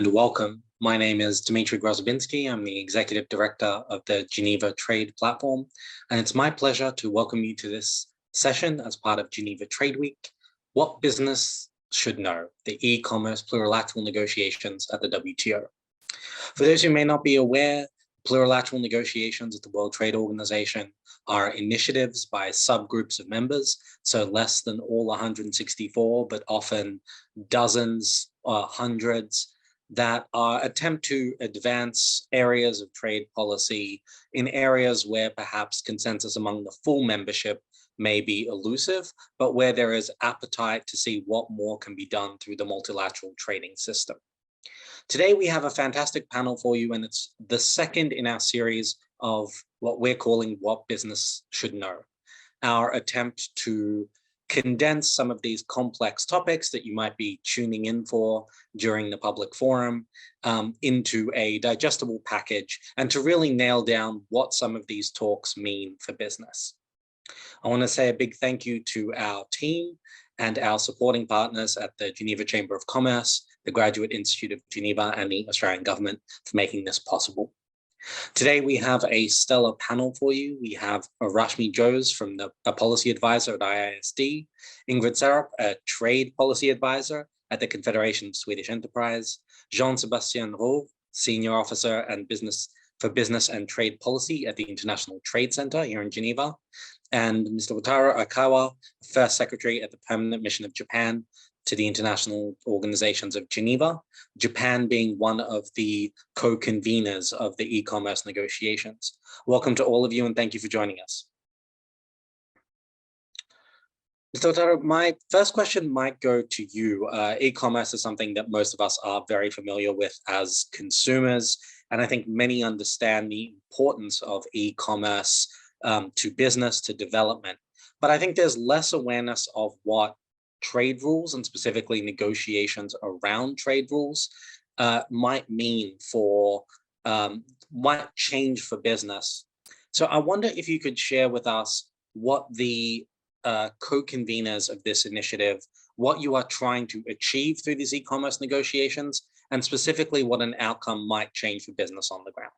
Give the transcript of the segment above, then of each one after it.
and welcome. My name is Dmitry Grozobinski. I'm the Executive Director of the Geneva Trade Platform, and it's my pleasure to welcome you to this session as part of Geneva Trade Week, What Business Should Know, the E-commerce plurilateral negotiations at the WTO. For those who may not be aware, plurilateral negotiations at the World Trade Organization are initiatives by subgroups of members, so less than all 164, but often dozens or hundreds, that attempt to advance areas of trade policy in areas where perhaps consensus among the full membership may be elusive, but where there is appetite to see what more can be done through the multilateral trading system. Today, we have a fantastic panel for you, and it's the second in our series of what we're calling What Business Should Know, our attempt to condense some of these complex topics that you might be tuning in for during the public forum into a digestible package and to really nail down what some of these talks mean for business. I want to say a big thank you to our team and our supporting partners at the Geneva Chamber of Commerce, the Graduate Institute of Geneva, and the Australian government for making this possible. Today, we have a stellar panel for you. We have Rashmi from a policy advisor at IISD, Ingrid Serup, a trade policy advisor at the Confederation of Swedish Enterprise, Jean-Sébastien Roure, senior officer and business and trade policy at the International Trade Center here in Geneva, and Mr. Wataru Aikawa, first secretary at the Permanent Mission of Japan to the International Organizations of Geneva, Japan being one of the co-conveners of the e-commerce negotiations. Welcome to all of you, and thank you for joining us. Mr. Wataru, my first question might go to you. E-commerce is something that most of us are very familiar with as consumers, and I think many understand the importance of e-commerce to business, to development. But I think there's less awareness of what trade rules and specifically negotiations around trade rules might mean for, might change for business. So I wonder if you could share with us what the co-conveners of this initiative, what you are trying to achieve through these e-commerce negotiations, and specifically what an outcome might change for business on the ground.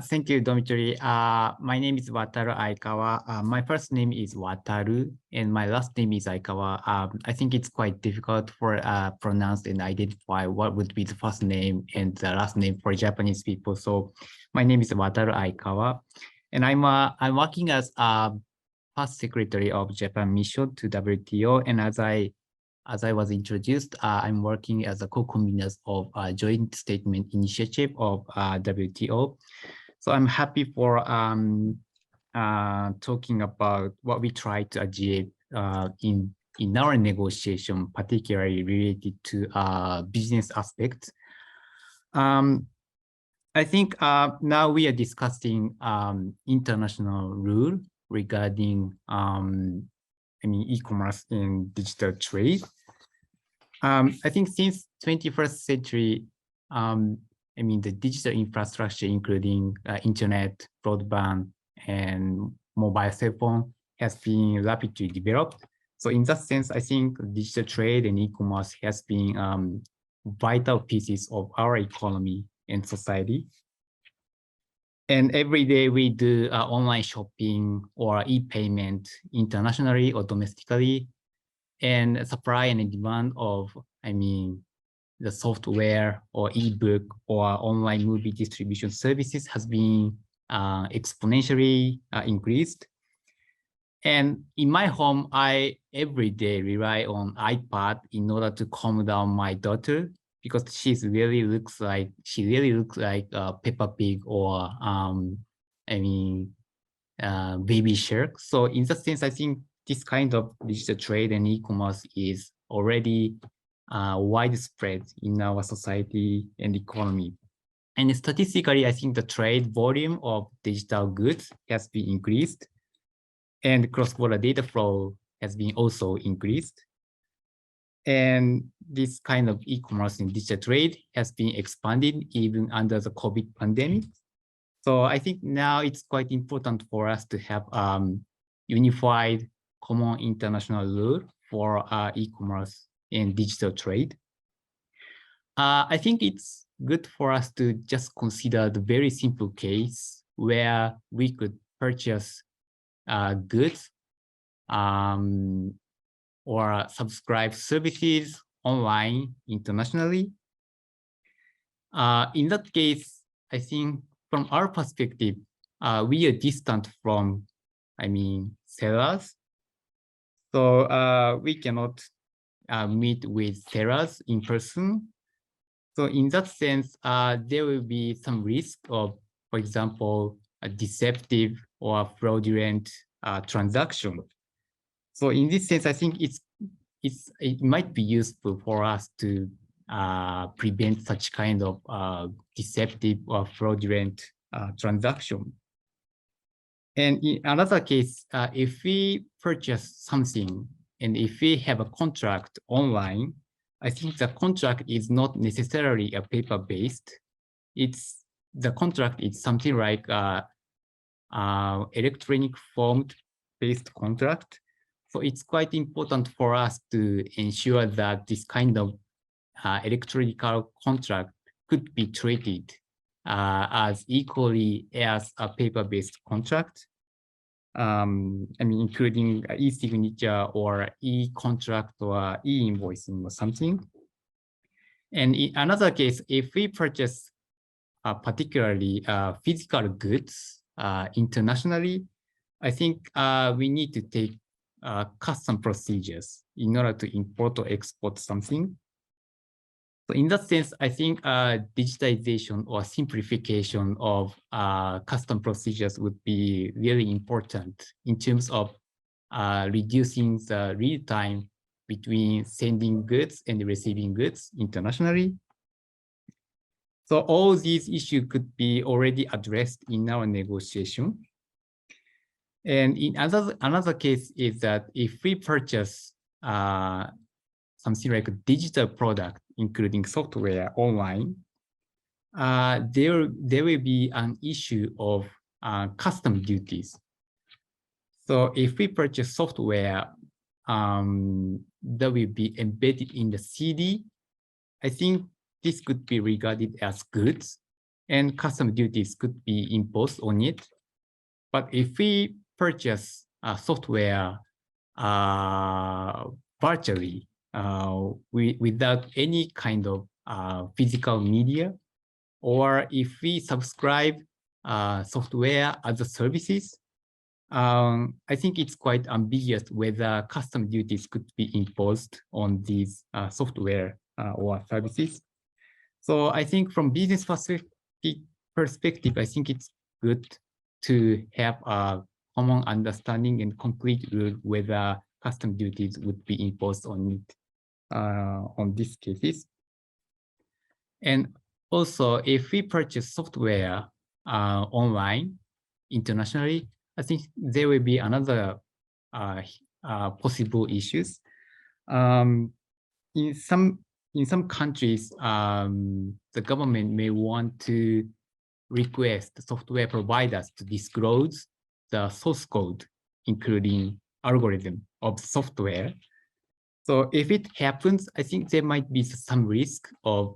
Thank you, Dmitry. My name is Wataru Aikawa. My first name is Wataru, and my last name is Aikawa. I think it's quite difficult for pronounce and identify what would be the first name and the last name for Japanese people. So my name is Wataru Aikawa, and I'm working as past secretary of Japan mission to WTO. And as I was introduced, I'm working as a co-convener of a joint statement initiative of WTO. So I'm happy for talking about what we try to achieve in our negotiation, particularly related to business aspects. I think now we are discussing international rule regarding e-commerce and digital trade. I think since 21st century, the digital infrastructure, including internet, broadband, and mobile cell phone, has been rapidly developed. So in that sense, I think digital trade and e-commerce has been vital pieces of our economy and society. And every day we do online shopping or e-payment internationally or domestically, and supply and demand of, the software or ebook or online movie distribution services has been exponentially increased. And in my home, I every day rely on iPad in order to calm down my daughter, because she really looks like Peppa Pig or Baby Shark. So in that sense, I think this kind of digital trade and e-commerce is already widespread in our society and economy. And statistically, I think the trade volume of digital goods has been increased, and cross-border data flow has been also increased. And this kind of e-commerce and digital trade has been expanded even under the COVID pandemic. So I think now it's quite important for us to have unified common international rule for e-commerce and digital trade. I think it's good for us to just consider the very simple case where we could purchase goods or subscribe services online internationally. In that case, I think from our perspective, we are distant from, sellers. So we cannot meet with sellers in person. So in that sense, there will be some risk of, for example, a deceptive or fraudulent transaction. So in this sense, I think it might be useful for us to prevent such kind of deceptive or fraudulent transaction. And in another case, if we purchase something and if we have a contract online, I think the contract is not necessarily a paper-based. The contract is something like electronic form-based contract. So it's quite important for us to ensure that this kind of electronic contract could be treated as equally as a paper-based contract. Including e-signature or e-contract or e-invoicing or something. And in another case, if we purchase particularly physical goods internationally, I think we need to take custom procedures in order to import or export something. So in that sense, I think digitization or simplification of custom procedures would be really important in terms of reducing the lead time between sending goods and receiving goods internationally. So all these issues could be already addressed in our negotiation. And in another case is that if we purchase something like a digital product, including software online, there will be an issue of custom duties. So if we purchase software that will be embedded in the CD, I think this could be regarded as goods and custom duties could be imposed on it. But if we purchase software virtually, without any kind of physical media, or if we subscribe software as a services, I think it's quite ambiguous whether custom duties could be imposed on these software or services. So I think from business perspective, I think it's good to have a common understanding and complete rule whether custom duties would be imposed on it on these cases. And also, if we purchase software online internationally, I think there will be another possible issues. In some countries, the government may want to request software providers to disclose the source code, including algorithm of software. So if it happens, I think there might be some risk of,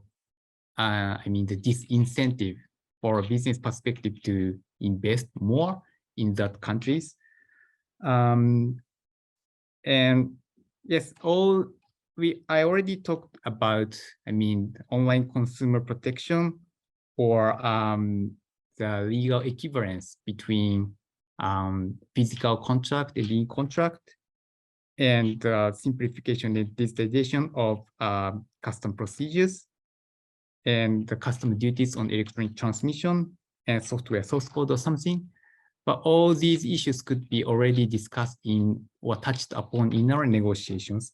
the disincentive for a business perspective to invest more in that countries. And yes, I already talked about, online consumer protection or the legal equivalence between physical contract and e-contract, and simplification and digitization of custom procedures and the custom duties on electronic transmission and software source code or something. But all these issues could be already discussed in or touched upon in our negotiations.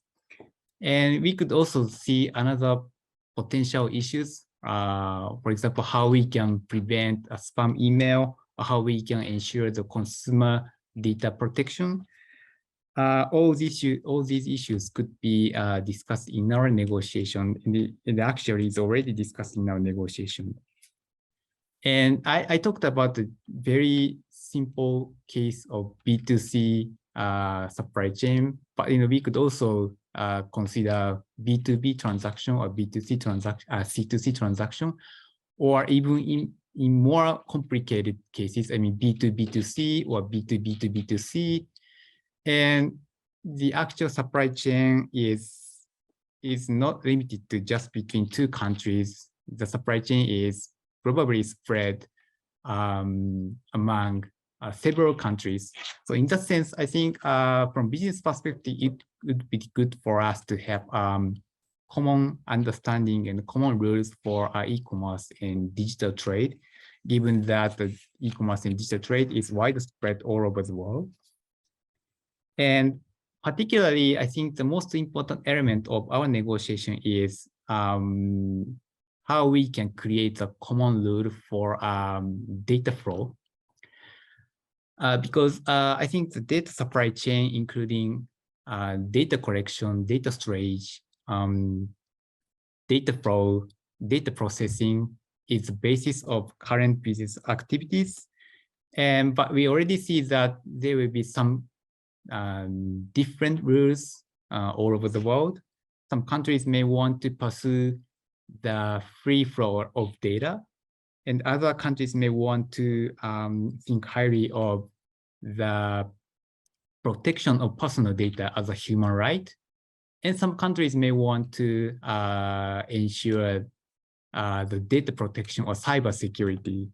And we could also see another potential issues, for example, how we can prevent a spam email, or how we can ensure the consumer data protection. All these issues could be discussed in our negotiation, and actually is already discussed in our negotiation. And I talked about the very simple case of B2C supply chain, but we could also consider B2B transaction or B2C transaction, C2C transaction, or even in more complicated cases, I mean B2B2C or B2B2B2C, and the actual supply chain is not limited to just between two countries. The supply chain is probably spread among several countries. So in that sense, I think from business perspective, it would be good for us to have common understanding and common rules for e-commerce and digital trade, given that the e-commerce and digital trade is widespread all over the world. And particularly, I think the most important element of our negotiation is how we can create a common rule for data flow. Because I think the data supply chain, including data collection, data storage, data flow, data processing, is the basis of current business activities. But we already see that there will be some different rules all over the world. Some countries may want to pursue the free flow of data, and other countries may want to think highly of the protection of personal data as a human right. And some countries may want to ensure the data protection or cybersecurity.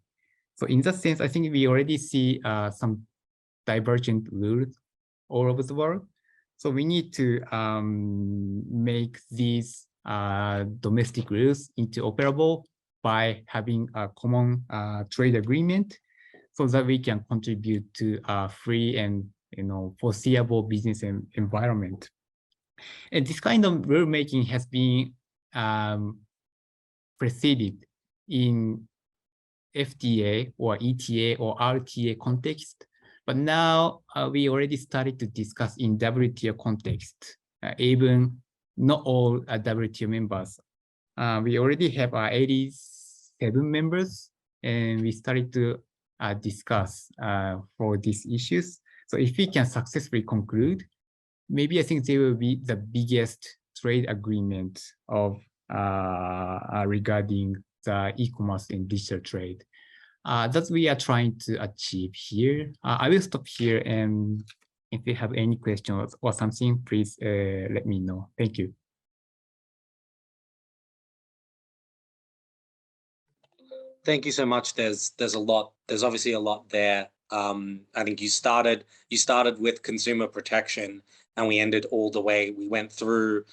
So in that sense, I think we already see some divergent rules all over the world. So we need to make these domestic rules interoperable by having a common trade agreement, so that we can contribute to a free and foreseeable business environment. And this kind of rulemaking has been preceded in FTA or ETA or RTA context. But now we already started to discuss in WTO context, even not all WTO members. We already have 87 members, and we started to discuss for these issues. So if we can successfully conclude, maybe I think they will be the biggest trade agreement of regarding the e-commerce and digital trade. That we are trying to achieve here. I will stop here, and if you have any questions or something, please let me know. Thank you. Thank you so much. There's a lot. There's obviously a lot there. I think you started with consumer protection, and we ended all the way. We went through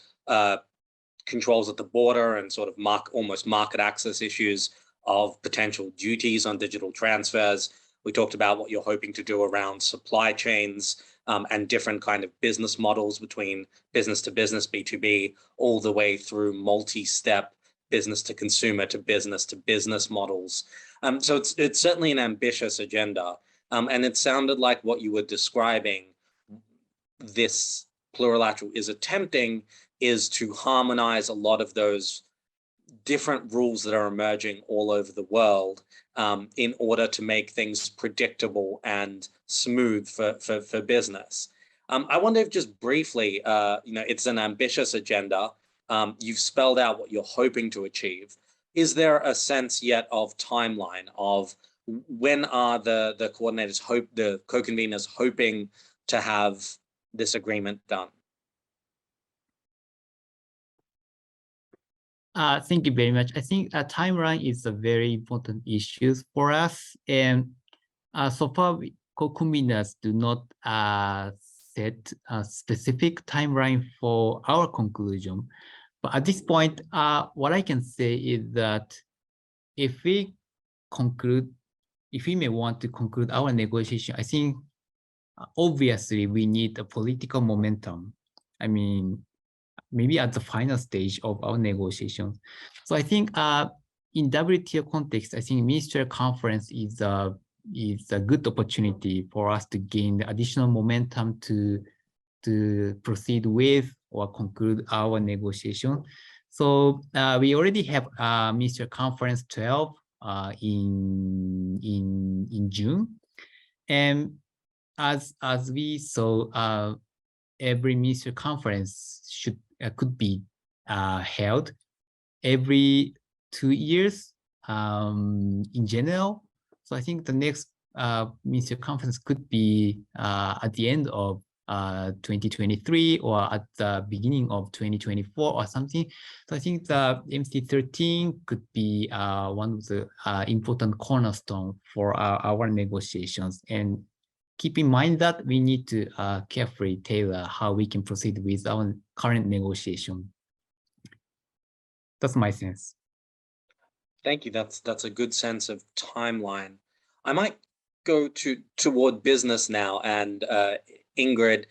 controls at the border and sort of almost market access issues of potential duties on digital transfers. We talked about what you're hoping to do around supply chains and different kind of business models between business to business, B2B, all the way through multi-step business to consumer to business models. So it's certainly an ambitious agenda. And it sounded like what you were describing, this plurilateral is attempting, is to harmonize a lot of those different rules that are emerging all over the world in order to make things predictable and smooth for business. I wonder if just briefly, it's an ambitious agenda. You've spelled out what you're hoping to achieve. Is there a sense yet of timeline of when are the coordinators the co-conveners hoping to have this agreement done? Thank you very much. I think a timeline is a very important issue for us. And so far, co-conveners do not set a specific timeline for our conclusion. But at this point, what I can say is that if we may want to conclude our negotiation, I think obviously we need a political momentum. I mean, maybe at the final stage of our negotiations. So I think in WTO context, I think ministerial conference is a good opportunity for us to gain the additional momentum to proceed with or conclude our negotiation. So we already have ministerial conference 12 in June, and as we saw, every ministerial conference could be held every 2 years in general. So I think the next ministerial conference could be at the end of 2023 or at the beginning of 2024 or something. So I think the MC13 could be one of the important cornerstone for our negotiations. And keep in mind that we need to carefully tailor how we can proceed with our current negotiation. That's my sense. Thank you. That's a good sense of timeline. I might go toward business now, and Ingrid,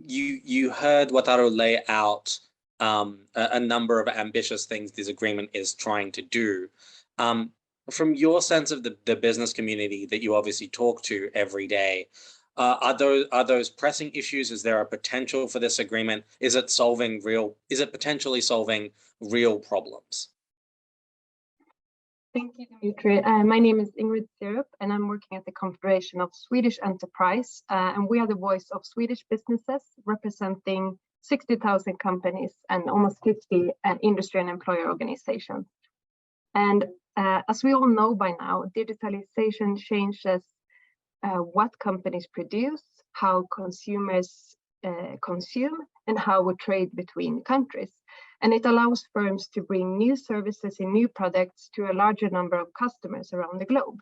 you heard Wataru lay out a number of ambitious things this agreement is trying to do. From your sense of the business community that you obviously talk to every day, are those pressing issues? Is there a potential for this agreement? Is it potentially solving real problems? Thank you, Dimitri. My name is Ingrid Serup, and I'm working at the Confederation of Swedish Enterprise, and we are the voice of Swedish businesses representing 60,000 companies and almost 50 industry and employer organizations. And as we all know by now, digitalization changes what companies produce, how consumers consume, and how we trade between countries. And it allows firms to bring new services and new products to a larger number of customers around the globe.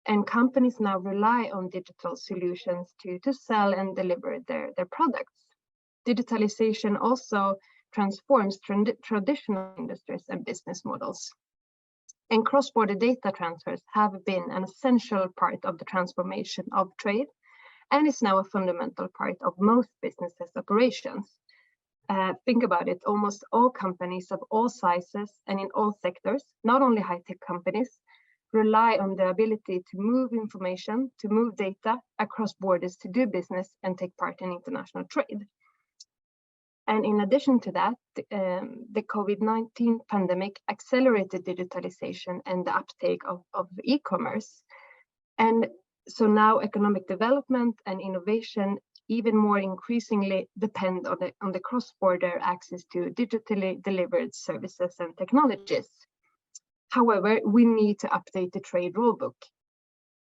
And companies now rely on digital solutions to sell and deliver their products. Digitalization also transforms traditional industries and business models. And cross-border data transfers have been an essential part of the transformation of trade, and is now a fundamental part of most businesses' operations. Think about it, almost all companies of all sizes and in all sectors, not only high-tech companies, rely on the ability to move information, to move data across borders to do business and take part in international trade. And in addition to that, the COVID-19 pandemic accelerated digitalization and the uptake of e-commerce. And so now economic development and innovation even more increasingly depend on the cross-border access to digitally delivered services and technologies. However, we need to update the trade rulebook.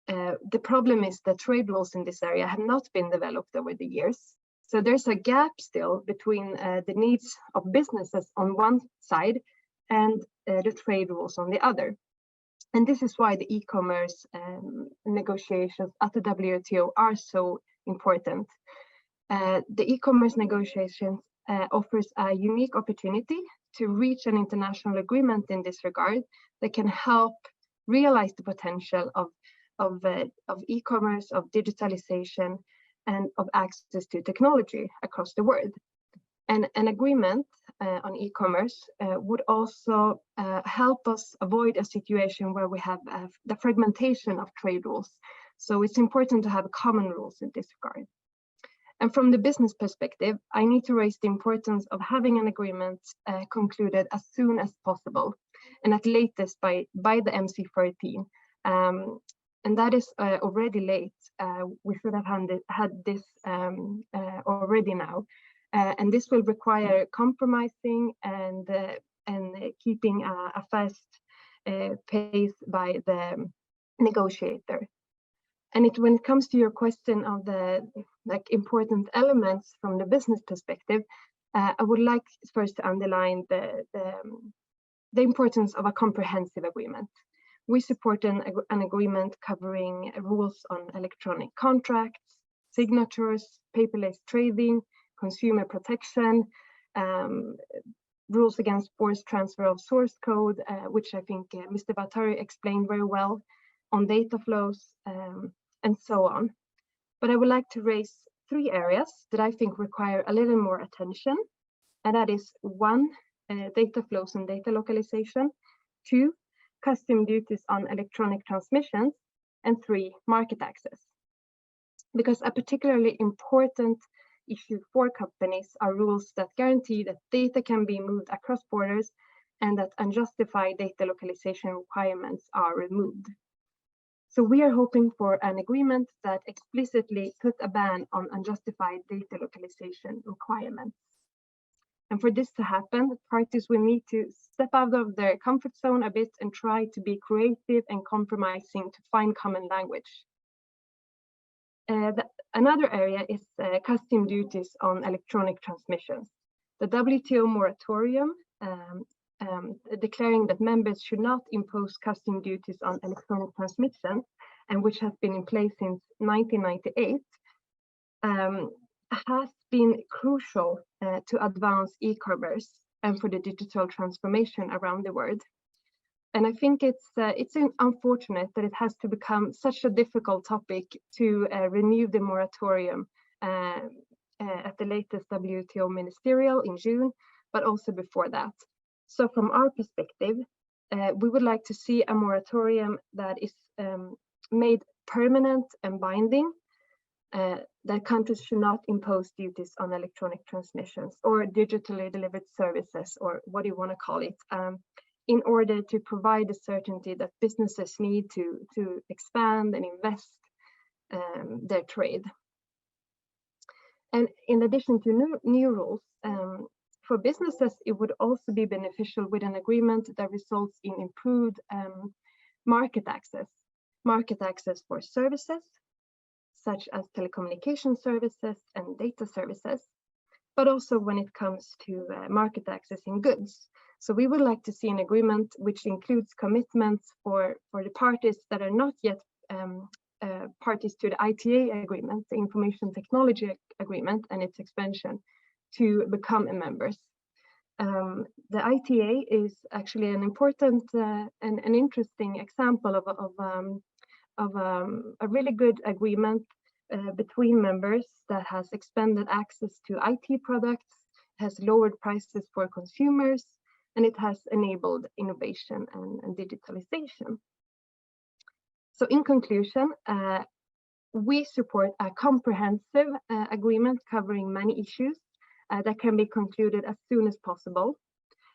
The problem is that trade rules in this area have not been developed over the years. So there's a gap still between the needs of businesses on one side and the trade rules on the other. And this is why the e-commerce negotiations at the WTO are so important. The e-commerce negotiations offers a unique opportunity to reach an international agreement in this regard that can help realize the potential of e-commerce, of digitalization, and of access to technology across the world. And an agreement on e-commerce would also help us avoid a situation where we have the fragmentation of trade rules. So it's important to have common rules in this regard. And from the business perspective, I need to raise the importance of having an agreement concluded as soon as possible, and at latest by the MC13. And that is already late. We should have had this already now. And this will require compromising and keeping a fast pace by the negotiator. And when it comes to your question of the important elements from the business perspective, I would like first to underline the importance of a comprehensive agreement. We support an agreement covering rules on electronic contracts, signatures, paperless trading, consumer protection, rules against forced transfer of source code, which I think Mr. Wataru explained very well, on data flows, and so on. But I would like to raise 3 areas that I think require a little more attention, and that is 1, data flows and data localization, 2, custom duties on electronic transmissions, and 3, market access. Because a particularly important issue for companies are rules that guarantee that data can be moved across borders and that unjustified data localization requirements are removed. So we are hoping for an agreement that explicitly puts a ban on unjustified data localization requirements. And for this to happen, parties will need to step out of their comfort zone a bit and try to be creative and compromising to find common language. Another area is custom duties on electronic transmissions. The WTO moratorium declaring that members should not impose custom duties on electronic transmissions, and which has been in place since 1998, has been crucial to advance e-commerce and for the digital transformation around the world. And I think it's unfortunate that it has to become such a difficult topic to renew the moratorium at the latest WTO ministerial in June, but also before that. So from our perspective, we would like to see a moratorium that is made permanent and binding, that countries should not impose duties on electronic transmissions or digitally delivered services, or what do you want to call it, in order to provide the certainty that businesses need to expand and invest their trade. And in addition to new rules, for businesses, it would also be beneficial with an agreement that results in improved market access for services, such as telecommunication services and data services, but also when it comes to market access in goods. So we would like to see an agreement which includes commitments for the parties that are not yet parties to the ITA agreement, the Information Technology Agreement, and its expansion, to become members. The ITA is actually an important and an interesting example of a really good agreement between members that has expanded access to IT products, has lowered prices for consumers, and it has enabled innovation and digitalization. So in conclusion, we support a comprehensive agreement covering many issues that can be concluded as soon as possible.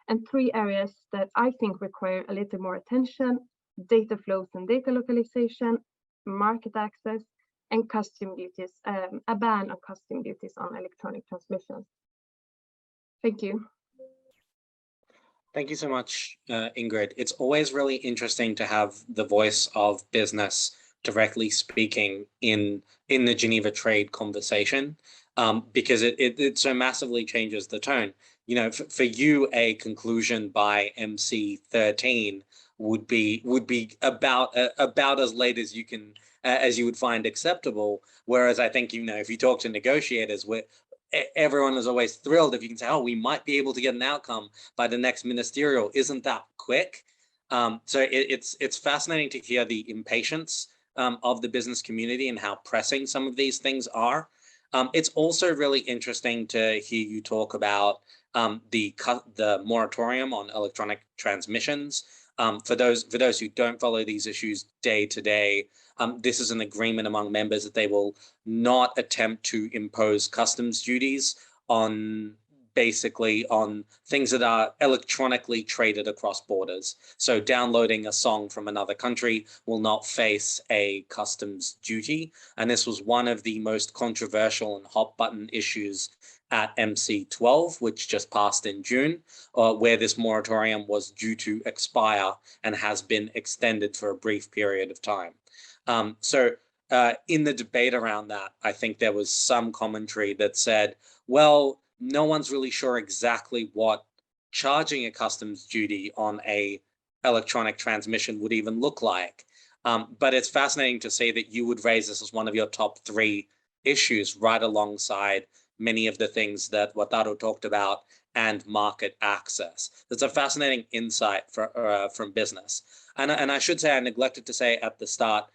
And 3 areas that I think require a little more attention: data flows and data localization, market access, and custom duties, a ban on custom duties on electronic transmissions. Thank you. Thank you so much, Ingrid. It's always really interesting to have the voice of business directly speaking in the Geneva trade conversation, because it so massively changes the tone. You know, for you, a conclusion by MC 13 would be about as late as you can as you would find acceptable. Whereas I think, you know, if you talk to negotiators, everyone is always thrilled if you can say, oh, we might be able to get an outcome by the next ministerial. Isn't that quick? So it's fascinating to hear the impatience of the business community and how pressing some of these things are. It's also really interesting to hear you talk about the moratorium on electronic transmissions. For those who don't follow these issues day to day, this is an agreement among members that they will not attempt to impose customs duties on things that are electronically traded across borders. So downloading a song from another country will not face a customs duty. And this was one of the most controversial and hot button issues at MC12, which just passed in June, where this moratorium was due to expire and has been extended for a brief period of time. In the debate around that, I think there was some commentary that said, well, no one's really sure exactly what charging a customs duty on a electronic transmission would even look like. But it's fascinating to see that you would raise this as one of your top 3 issues, right alongside many of the things that Wataru talked about and market access. That's a fascinating insight from business. And I should say, I neglected to say at the start,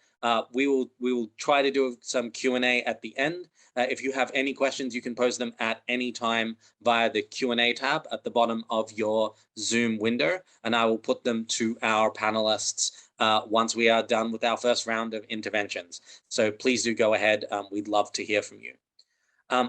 we will try to do some Q&A at the end. If you have any questions, you can pose them at any time via the Q&A tab at the bottom of your Zoom window, and I will put them to our panelists once we are done with our first round of interventions. So please do go ahead. We'd love to hear from you.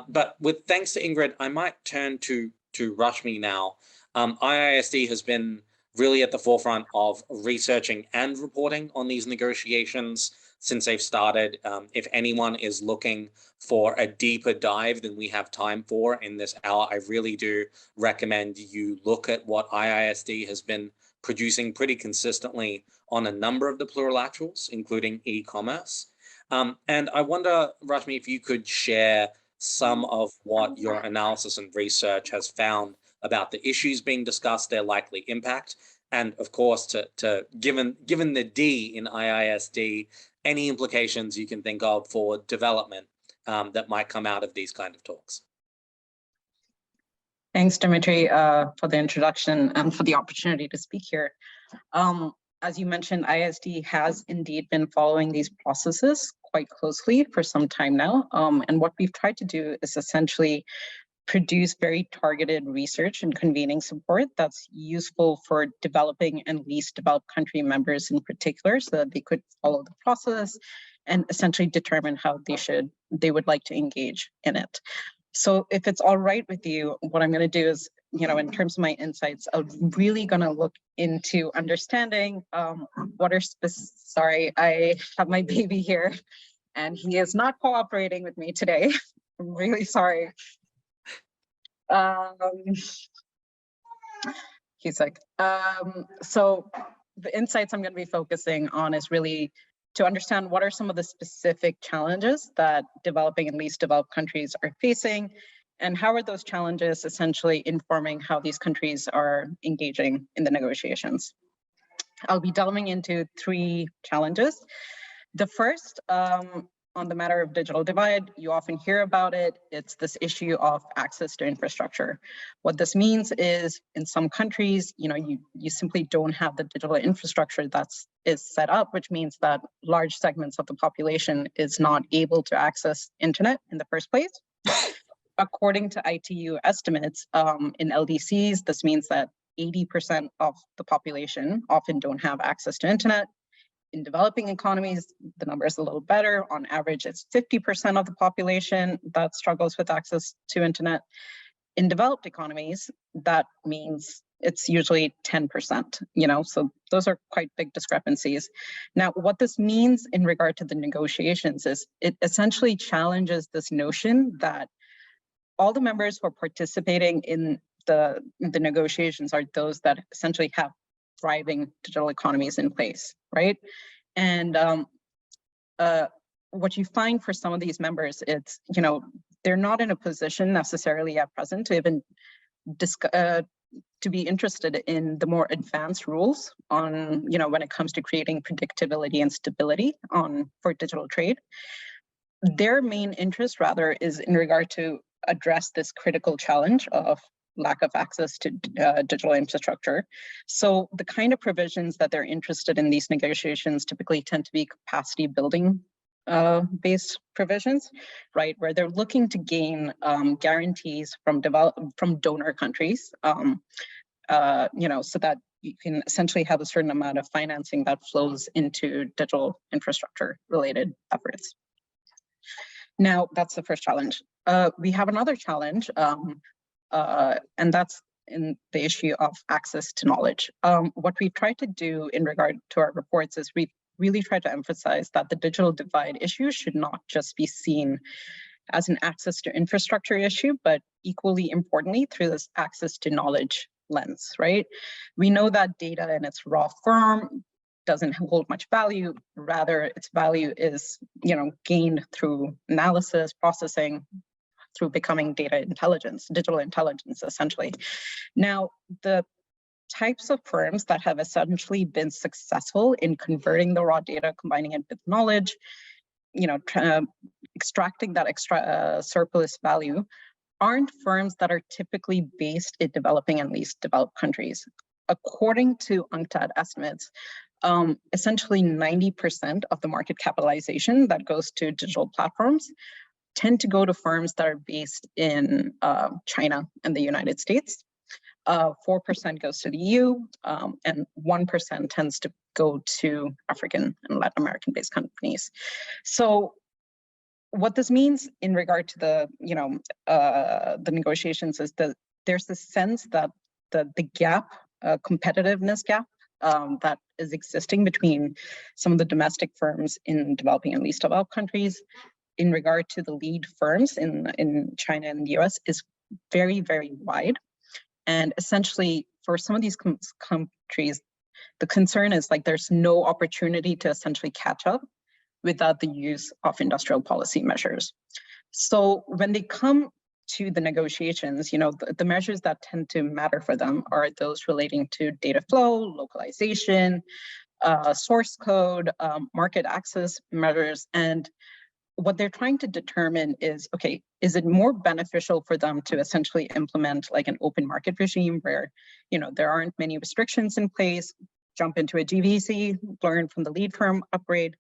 But with thanks to Ingrid, I might turn to Rashmi now. IISD has been really at the forefront of researching and reporting on these negotiations since they've started. If anyone is looking for a deeper dive than we have time for in this hour, I really do recommend you look at what IISD has been producing pretty consistently on a number of the plurilaterals, including e-commerce. And I wonder, Rashmi, if you could share some of what your analysis and research has found about the issues being discussed, their likely impact, and of course, given the D in IISD, any implications you can think of for development that might come out of these kind of talks. Thanks, Dimitri, for the introduction and for the opportunity to speak here. As you mentioned, IISD has indeed been following these processes quite closely for some time now. And what we've tried to do is essentially produce very targeted research and convening support that's useful for developing and least developed country members in particular, so that they could follow the process and essentially determine how they would like to engage in it. So if it's all right with you, what I'm going to do is, in terms of my insights, I'm really going to look into understanding what are sorry, I have my baby here and he is not cooperating with me today. I'm really sorry. He's like, so the insights I'm going to be focusing on is really to understand what are some of the specific challenges that developing and least developed countries are facing, and how are those challenges essentially informing how these countries are engaging in the negotiations. I'll be delving into 3 challenges. The first, on the matter of digital divide, you often hear about it. It's this issue of access to infrastructure. What this means is in some countries, you simply don't have the digital infrastructure is set up, which means that large segments of the population is not able to access internet in the first place. According to ITU estimates, in LDCs, this means that 80% of the population often don't have access to internet. In developing economies, the number is a little better. On average, it's 50% of the population that struggles with access to internet. In developed economies, that means it's usually 10%, so those are quite big discrepancies. Now, what this means in regard to the negotiations is it essentially challenges this notion that all the members who are participating in the negotiations are those that essentially have thriving digital economies in place, right? And what you find for some of these members, it's, they're not in a position necessarily at present to even to be interested in the more advanced rules on, when it comes to creating predictability and stability for digital trade. Their main interest rather is in regard to address this critical challenge of lack of access to digital infrastructure. So the kind of provisions that they're interested in these negotiations typically tend to be capacity building based provisions, right? Where they're looking to gain guarantees from donor countries, so that you can essentially have a certain amount of financing that flows into digital infrastructure related efforts. Now, that's the first challenge. We have another challenge, and that's in the issue of access to knowledge. What we've tried to do in regard to our reports is we've really tried to emphasize that the digital divide issue should not just be seen as an access to infrastructure issue, but equally importantly through this access to knowledge lens, right? We know that data in its raw form doesn't hold much value. Rather, its value is, gained through analysis, processing, through becoming digital intelligence, essentially. Now, the types of firms that have essentially been successful in converting the raw data, combining it with knowledge, extracting that extra surplus value, aren't firms that are typically based in developing and least developed countries. According to UNCTAD estimates, essentially 90% of the market capitalization that goes to digital platforms tend to go to firms that are based in China and the United States. 4% goes to the EU, and 1% tends to go to African and Latin American-based companies. So what this means in regard to the negotiations is that there's this sense that the gap, competitiveness gap that is existing between some of the domestic firms in developing and least developed countries in regard to the lead firms in China and the US is very, very wide. And essentially, for some of these countries, the concern is like there's no opportunity to essentially catch up without the use of industrial policy measures. So when they come to the negotiations, you know, the measures that tend to matter for them are those relating to data flow, localization, source code, market access measures. And what they're trying to determine is, okay, is it more beneficial for them to essentially implement like an open market regime where, you know, there aren't many restrictions in place, jump into a GVC, learn from the lead firm, upgrade,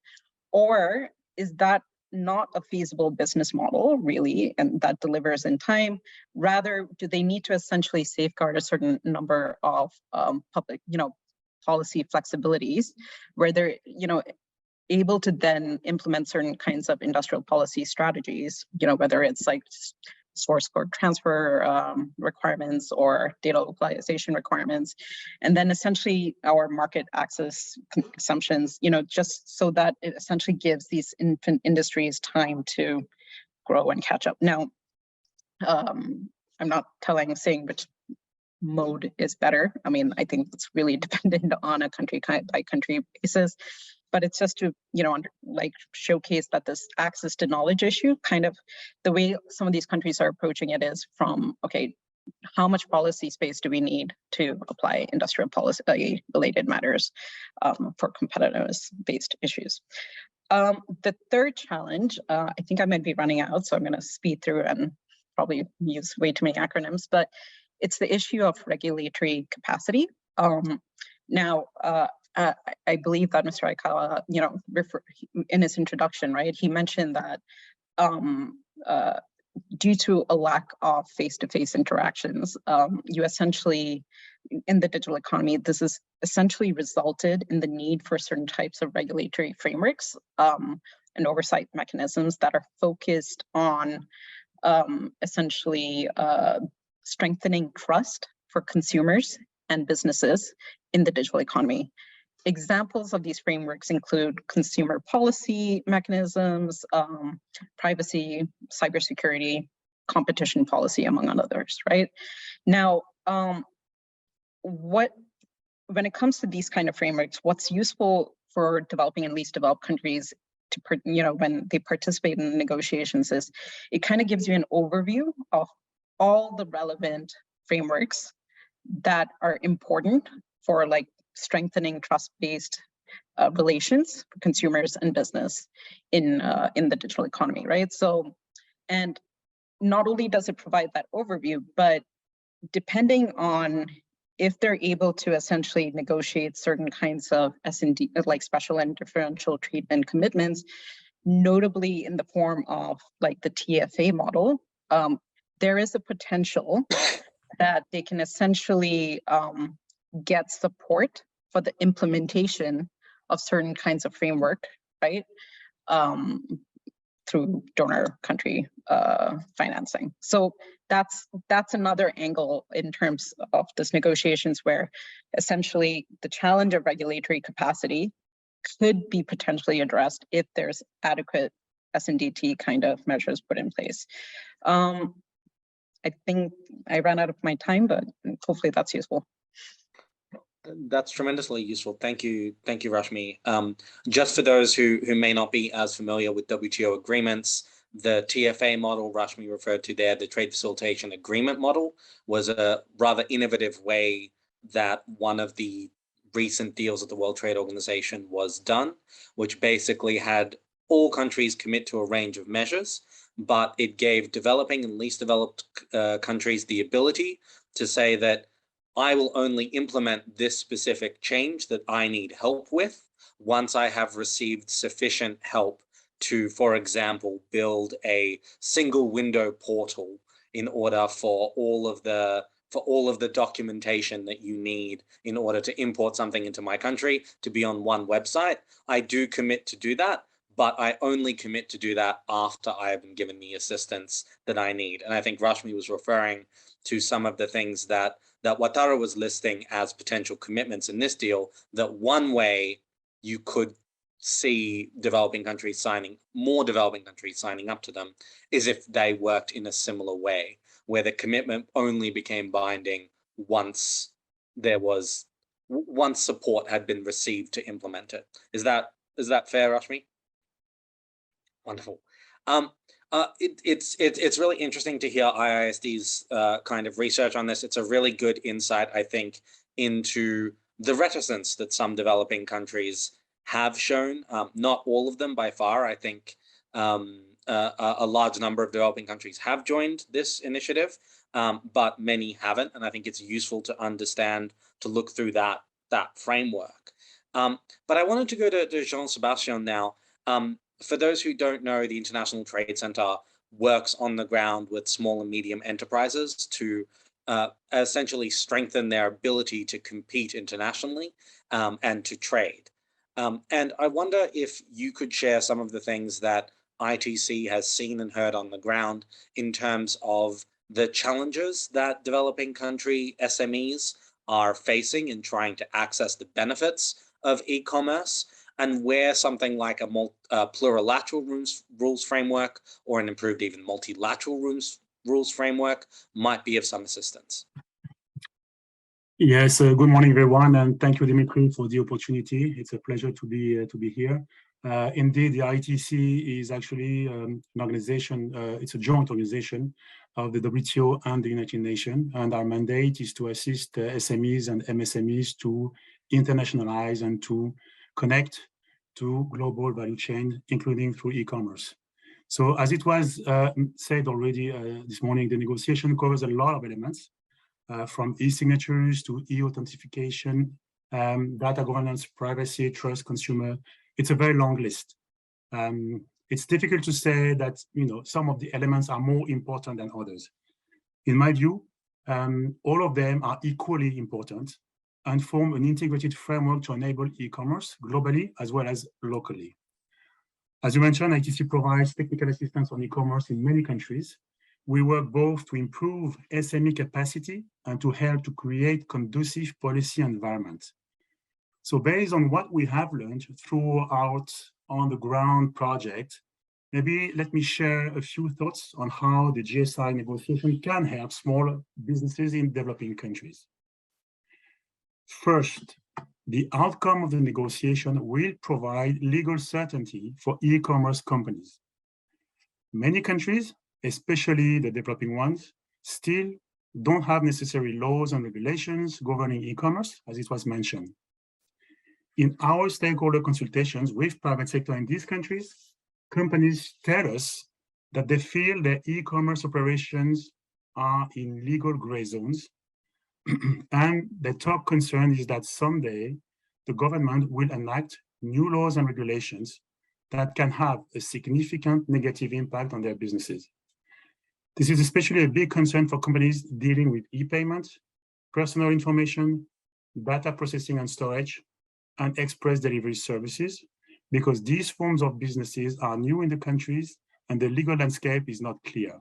or is that not a feasible business model really, and that delivers in time? Rather, do they need to essentially safeguard a certain number of public, you know, policy flexibilities where they're, you know, able to then implement certain kinds of industrial policy strategies, you know, whether it's like source code transfer requirements or data localization requirements, and then essentially our market access assumptions, you know, just so that it essentially gives these infant industries time to grow and catch up. Now, I'm not saying which mode is better. I mean, I think it's really dependent on a country by country basis, but it's just to, you know, like showcase that this access to knowledge issue, kind of the way some of these countries are approaching it is from, okay, how much policy space do we need to apply industrial policy related matters for competitiveness-based issues? The third challenge, I think I might be running out, so I'm going to speed through and probably use way too many acronyms, but it's the issue of regulatory capacity. Now, I believe that Mr. Aikawa, you know, in his introduction, right, he mentioned that due to a lack of face-to-face interactions, you essentially, in the digital economy, this has essentially resulted in the need for certain types of regulatory frameworks and oversight mechanisms that are focused on essentially strengthening trust for consumers and businesses in the digital economy. Examples of these frameworks include consumer policy mechanisms, privacy, cybersecurity, competition policy, among others, right? Now, when it comes to these kind of frameworks, what's useful for developing and least developed countries to, you know, when they participate in negotiations is it kind of gives you an overview of all the relevant frameworks that are important for like strengthening trust-based relations for consumers and business in the digital economy, right? So, and not only does it provide that overview, but depending on if they're able to essentially negotiate certain kinds of S&D, like special and differential treatment commitments, notably in the form of like the TFA model, there is a potential that they can essentially get support for the implementation of certain kinds of framework, right? Through donor country financing. So that's another angle in terms of this negotiations where essentially the challenge of regulatory capacity could be potentially addressed if there's adequate S&DT kind of measures put in place. I think I ran out of my time, but hopefully that's useful. That's tremendously useful. Thank you, Rashmi. Just for those who may not be as familiar with WTO agreements, the TFA model Rashmi referred to there, the Trade Facilitation Agreement model, was a rather innovative way that one of the recent deals at the World Trade Organization was done, which basically had all countries commit to a range of measures, but it gave developing and least developed countries the ability to say that I will only implement this specific change that I need help with once I have received sufficient help to, for example, build a single window portal in order for all of the documentation that you need in order to import something into my country to be on one website. I do commit to do that, but I only commit to do that after I have been given the assistance that I need. And I think Rashmi was referring to some of the things that that Wataru was listing as potential commitments in this deal, that one way you could see more developing countries signing up to them is if they worked in a similar way, where the commitment only became binding once support had been received to implement it. Is that fair, Rashmi? Wonderful. It's really interesting to hear IISD's kind of research on this. It's a really good insight, I think, into the reticence that some developing countries have shown. Not all of them by far. I think a large number of developing countries have joined this initiative, but many haven't. And I think it's useful to understand, to look through that framework. But I wanted to go to Jean-Sébastien now. For those who don't know, the International Trade Center works on the ground with small and medium enterprises to essentially strengthen their ability to compete internationally and to trade. And I wonder if you could share some of the things that ITC has seen and heard on the ground in terms of the challenges that developing country SMEs are facing in trying to access the benefits of e-commerce, and where something like a plurilateral rules framework or an improved even multilateral rules framework might be of some assistance. Yes, good morning, everyone, and thank you, Dimitri, for the opportunity. It's a pleasure to be here. Indeed, the ITC is actually an organization, it's a joint organization of the WTO and the United Nations, and our mandate is to assist SMEs and MSMEs to internationalize and to connect to global value chain, including through e-commerce. So as it was said already this morning, the negotiation covers a lot of elements, from e-signatures to e-authentication, data governance, privacy, trust, consumer. It's a very long list. It's difficult to say that some of the elements are more important than others. In my view, all of them are equally important and form an integrated framework to enable e-commerce globally as well as locally. As you mentioned, ITC provides technical assistance on e-commerce in many countries. We work both to improve SME capacity and to help to create conducive policy environment. So based on what we have learned throughout on the ground project, maybe let me share a few thoughts on how the GSI negotiation can help small businesses in developing countries. First, the outcome of the negotiation will provide legal certainty for e-commerce companies. Many countries, especially the developing ones, still don't have necessary laws and regulations governing e-commerce, as it was mentioned. In our stakeholder consultations with private sector in these countries, companies tell us that they feel their e-commerce operations are in legal gray zones. And the top concern is that someday the government will enact new laws and regulations that can have a significant negative impact on their businesses. This is especially a big concern for companies dealing with e-payments, personal information, data processing and storage, and express delivery services, because these forms of businesses are new in the countries and the legal landscape is not clear.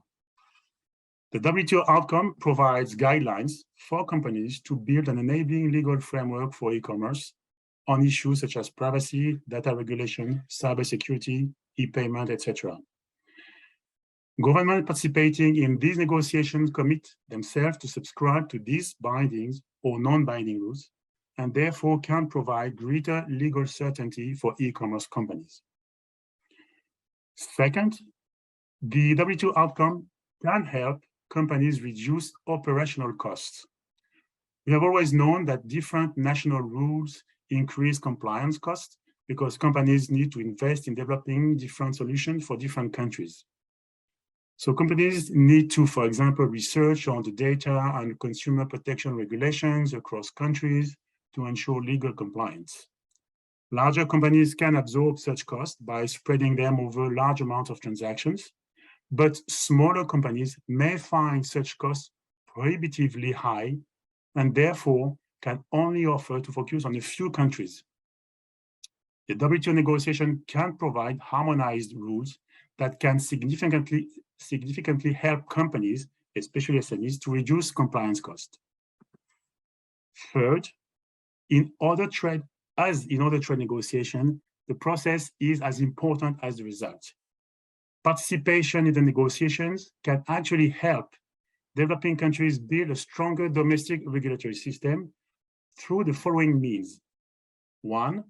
The WTO outcome provides guidelines for companies to build an enabling legal framework for e-commerce on issues such as privacy, data regulation, cybersecurity, e-payment, etc. Governments participating in these negotiations commit themselves to subscribe to these bindings or non-binding rules, and therefore can provide greater legal certainty for e-commerce companies. Second, the WTO outcome can help companies reduce operational costs. We have always known that different national rules increase compliance costs because companies need to invest in developing different solutions for different countries. So companies need to, for example, research on the data and consumer protection regulations across countries to ensure legal compliance. Larger companies can absorb such costs by spreading them over large amounts of transactions, but smaller companies may find such costs prohibitively high and therefore can only offer to focus on a few countries. The WTO negotiation can provide harmonized rules that can significantly help companies, especially SMEs, to reduce compliance costs. Third, as in other trade negotiation, the process is as important as the result. Participation in the negotiations can actually help developing countries build a stronger domestic regulatory system through the following means. One,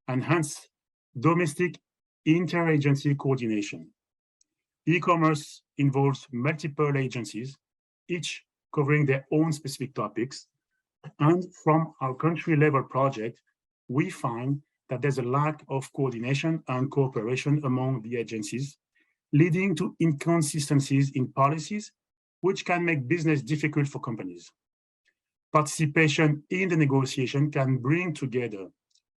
enhance domestic interagency coordination. E-commerce involves multiple agencies, each covering their own specific topics. And from our country level project, we find that there's a lack of coordination and cooperation among the agencies, leading to inconsistencies in policies, which can make business difficult for companies. Participation in the negotiation can bring together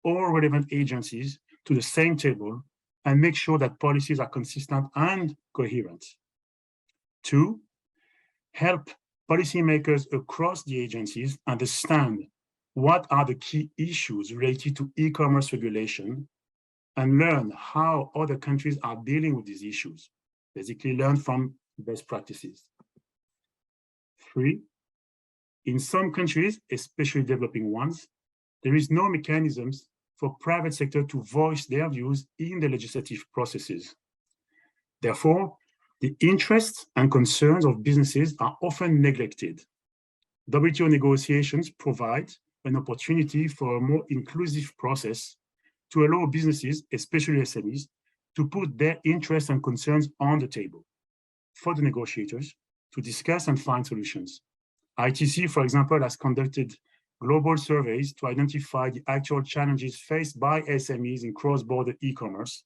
all relevant agencies to the same table and make sure that policies are consistent and coherent. Two, help policymakers across the agencies understand what are the key issues related to e-commerce regulation and learn how other countries are dealing with these issues. Basically learn from best practices. Three, in some countries, especially developing ones, there is no mechanisms for private sector to voice their views in the legislative processes. Therefore, the interests and concerns of businesses are often neglected. WTO negotiations provide an opportunity for a more inclusive process to allow businesses, especially SMEs, to put their interests and concerns on the table for the negotiators to discuss and find solutions. ITC, for example, has conducted global surveys to identify the actual challenges faced by SMEs in cross-border e-commerce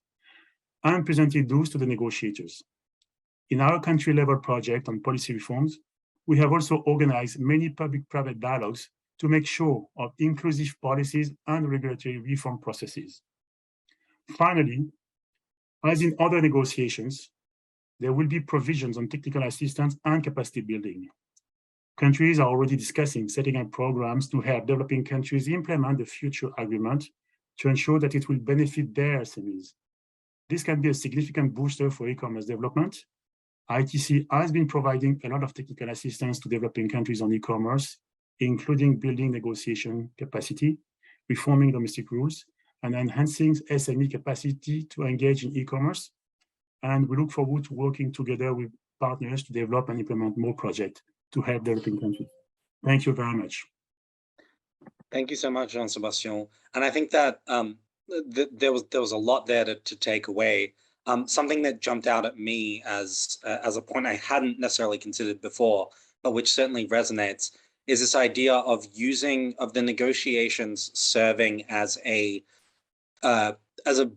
and presented those to the negotiators. In our country-level project on policy reforms, we have also organized many public-private dialogues to make sure of inclusive policies and regulatory reform processes. Finally, as in other negotiations, there will be provisions on technical assistance and capacity building. Countries are already discussing setting up programs to help developing countries implement the future agreement to ensure that it will benefit their SMEs. This can be a significant booster for e-commerce development. ITC has been providing a lot of technical assistance to developing countries on e-commerce, including building negotiation capacity, reforming domestic rules, and enhancing SME capacity to engage in e-commerce. And we look forward to working together with partners to develop and implement more projects to help developing countries. Thank you very much. Thank you so much, Jean-Sébastien. And I think that there was a lot there to take away. Something that jumped out at me as a point I hadn't necessarily considered before, but which certainly resonates, is this idea of the negotiations serving as a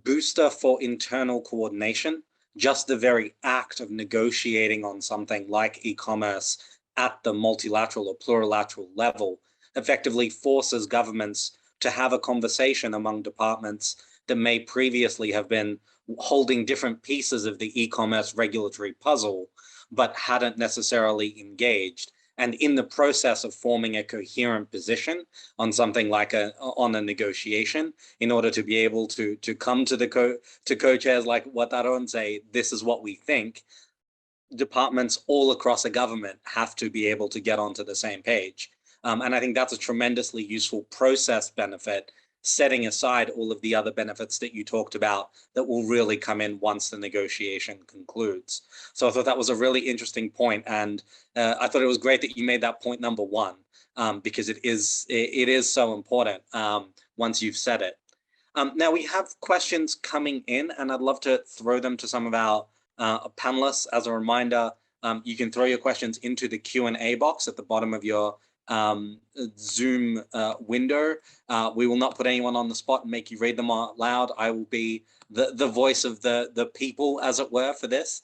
booster for internal coordination. Just the very act of negotiating on something like e-commerce at the multilateral or plurilateral level effectively forces governments to have a conversation among departments that may previously have been holding different pieces of the e-commerce regulatory puzzle, but hadn't necessarily engaged. And in the process of forming a coherent position on something like on a negotiation, in order to be able to come to the co-chairs like Wataru and say, this is what we think, departments all across a government have to be able to get onto the same page. And I think that's a tremendously useful process benefit, setting aside all of the other benefits that you talked about that will really come in once the negotiation concludes. So I thought that was a really interesting point, and I thought it was great that you made that point number one, because it is so important once you've said it. Now we have questions coming in, and I'd love to throw them to some of our panelists. As a reminder, you can throw your questions into the Q&A box at the bottom of your Zoom window. We will not put anyone on the spot and make you read them out loud. I will be the voice of the people, as it were, for this.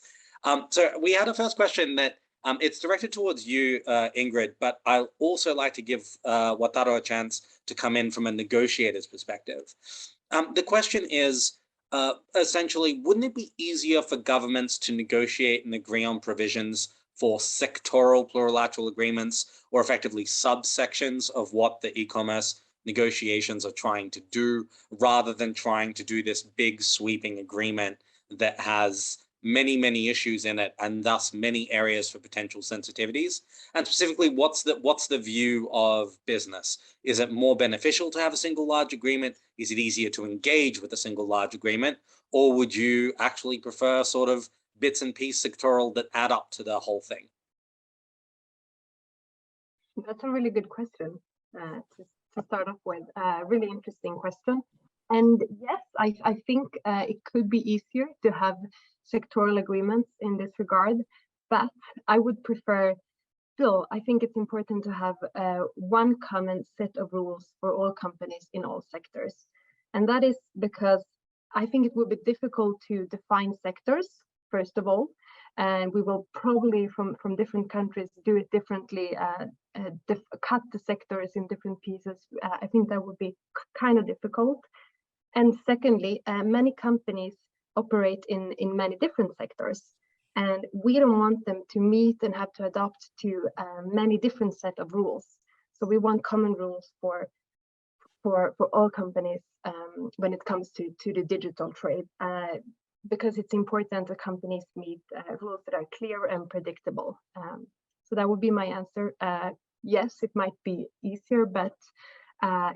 So we had a first question that it's directed towards you, Ingrid, but I'll also like to give Wataru a chance to come in from a negotiator's perspective. The question is, essentially, wouldn't it be easier for governments to negotiate and agree on provisions for sectoral plurilateral agreements, or effectively subsections of what the e-commerce negotiations are trying to do, rather than trying to do this big sweeping agreement that has many issues in it, and thus many areas for potential sensitivities. And specifically, what's the view of business? Is it more beneficial to have a single large agreement? Is it easier to engage with a single large agreement? Or would you actually prefer sort of bits and pieces sectoral that add up to the whole thing? That's a really good question to start off with. Really interesting question. And yes, I think it could be easier to have sectoral agreements in this regard, but I would prefer still, I think it's important to have one common set of rules for all companies in all sectors. And that is because I think it will be difficult to define sectors, first of all, and we will probably from different countries do it differently, cut the sectors in different pieces. I think that would be kind of difficult. And secondly, many companies operate in many different sectors, and we don't want them to meet and have to adopt to many different set of rules. So we want common rules for all companies when it comes to the digital trade, because it's important that companies meet rules that are clear and predictable. So that would be my answer. Yes, it might be easier, but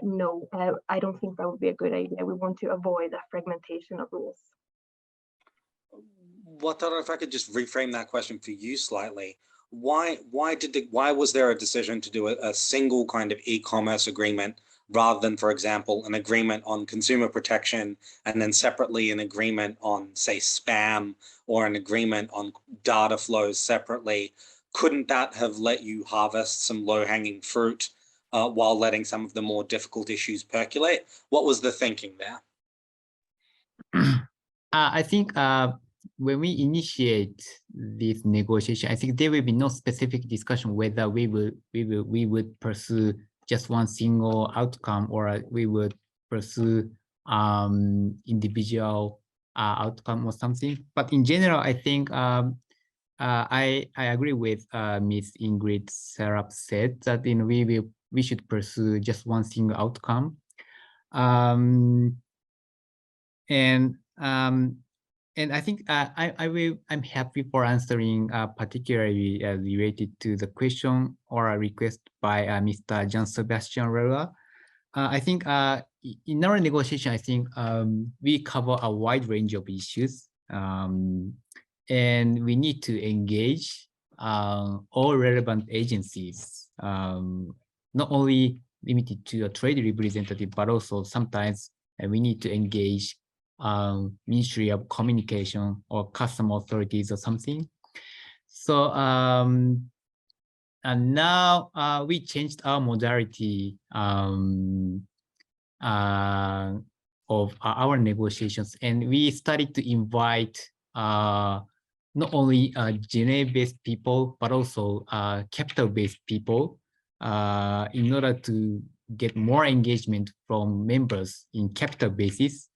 no, I don't think that would be a good idea. We want to avoid a fragmentation of rules. Wataru, if I could just reframe that question for you slightly. Why was there a decision to do a single kind of e-commerce agreement rather than, for example, an agreement on consumer protection and then separately an agreement on, say, spam, or an agreement on data flows separately? Couldn't that have let you harvest some low-hanging fruit while letting some of the more difficult issues percolate? What was the thinking there? I think when we initiate this negotiation, I think there will be no specific discussion whether we would pursue just one single outcome or we would pursue individual outcome or something. But in general, I think I agree with Ms. Ingrid Serup said that we should pursue just one single outcome. And I think I'm happy for answering particularly related to the question or a request by Mr. Jean-Sébastien Roure. I think in our negotiation, I think we cover a wide range of issues, and we need to engage all relevant agencies, not only limited to a trade representative, but also sometimes we need to engage Ministry of Communication or custom authorities or something. So and now we changed our modality of our negotiations, and we started to invite not only Geneva-based people, but also capital-based people in order to get more engagement from members in capital bases.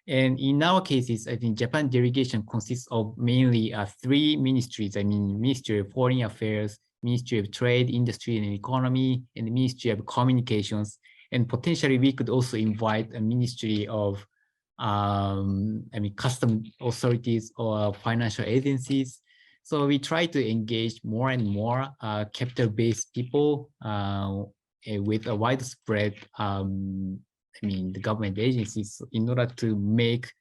And in our cases, I think Japan delegation consists of mainly 3 ministries. I mean, Ministry of Foreign Affairs, Ministry of Trade, Industry and Economy, and the Ministry of Communications. And potentially we could also invite a Ministry of custom authorities or financial agencies. So we try to engage more and more capital-based people with a widespread the government agencies in order to make